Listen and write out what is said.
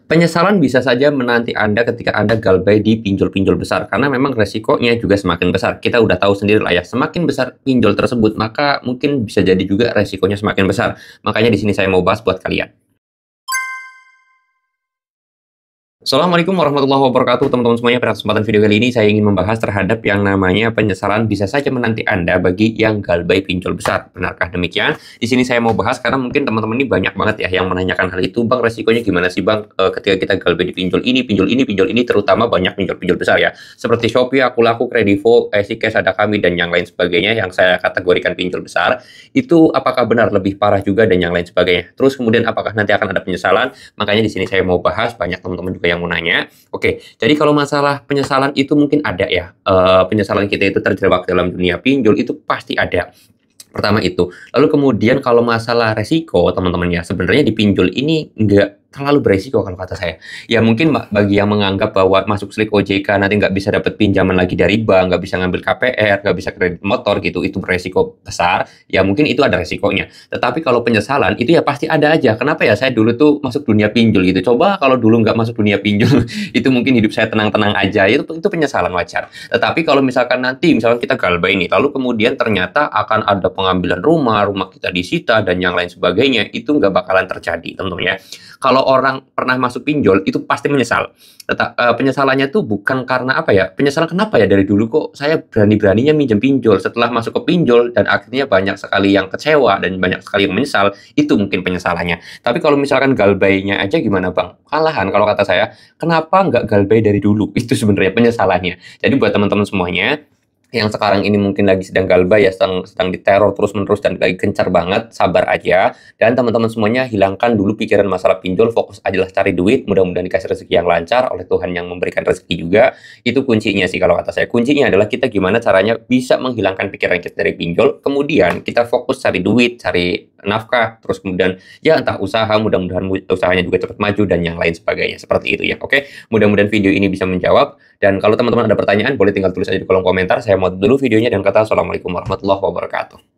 Penyesalan bisa saja menanti Anda ketika Anda galbay di pinjol-pinjol besar, karena memang resikonya juga semakin besar. Kita udah tahu sendiri lah ya, semakin besar pinjol tersebut, maka mungkin bisa jadi juga resikonya semakin besar. Makanya di sini saya mau bahas buat kalian. Assalamualaikum warahmatullahi wabarakatuh, teman-teman semuanya. Pada kesempatan video kali ini saya ingin membahas terhadap yang namanya penyesalan bisa saja menanti Anda bagi yang galbay pinjol besar. Benarkah demikian? Di sini saya mau bahas karena mungkin teman-teman ini banyak banget ya yang menanyakan hal itu. Bang, resikonya gimana sih Bang ketika kita galbay di pinjol ini, terutama banyak pinjol-pinjol besar ya. Seperti Shopee, Akulaku, Kredivo, Easycash, ada kami dan yang lain sebagainya yang saya kategorikan pinjol besar. Itu apakah benar lebih parah juga dan yang lain sebagainya. Terus kemudian apakah nanti akan ada penyesalan? Makanya di sini saya mau bahas, banyak teman-teman juga yang mau nanya. Oke, jadi kalau masalah penyesalan itu mungkin ada ya. Penyesalan kita itu terjebak dalam dunia pinjol itu pasti ada. Pertama itu. Lalu kemudian kalau masalah resiko, teman-teman ya, sebenarnya di pinjol ini nggak terlalu beresiko kalau kata saya. Ya mungkin bagi yang menganggap bahwa masuk slik OJK nanti nggak bisa dapat pinjaman lagi dari bank, nggak bisa ngambil KPR, nggak bisa kredit motor gitu, itu beresiko besar. Ya mungkin itu ada resikonya. Tetapi kalau penyesalan itu ya pasti ada aja. Kenapa ya saya dulu tuh masuk dunia pinjol gitu. Coba kalau dulu nggak masuk dunia pinjol, itu mungkin hidup saya tenang-tenang aja. Itu penyesalan wajar. Tetapi kalau misalkan nanti, misalkan kita galbay ini, lalu kemudian ternyata akan ada pengambilan rumah kita disita dan yang lain sebagainya, itu nggak bakalan terjadi, teman-teman ya. Kalau orang pernah masuk pinjol itu pasti menyesal. Penyesalannya tuh bukan karena apa ya? Penyesalan kenapa ya dari dulu kok saya berani-beraninya minjem pinjol, setelah masuk ke pinjol dan akhirnya banyak sekali yang kecewa dan banyak sekali yang menyesal, itu mungkin penyesalannya. Tapi kalau misalkan galbaynya aja gimana Bang? Kalahan kalau kata saya, kenapa nggak galbay dari dulu? Itu sebenarnya penyesalannya. Jadi buat teman-teman semuanya yang sekarang ini mungkin lagi sedang galbay ya, sedang diteror terus-menerus dan lagi gencar banget, sabar aja. Dan teman-teman semuanya hilangkan dulu pikiran masalah pinjol, fokus aja lah cari duit, mudah-mudahan dikasih rezeki yang lancar oleh Tuhan yang memberikan rezeki juga. Itu kuncinya sih kalau kata saya. Kuncinya adalah kita gimana caranya bisa menghilangkan pikiran kita dari pinjol, kemudian kita fokus cari duit, cari nafkah, terus kemudian ya entah usaha, mudah-mudahan usahanya juga cepat maju dan yang lain sebagainya. Seperti itu ya. Oke, mudah-mudahan video ini bisa menjawab. Dan kalau teman-teman ada pertanyaan, boleh tinggal tulis aja di kolom komentar. Saya mau dulu videonya dan kata assalamualaikum warahmatullahi wabarakatuh.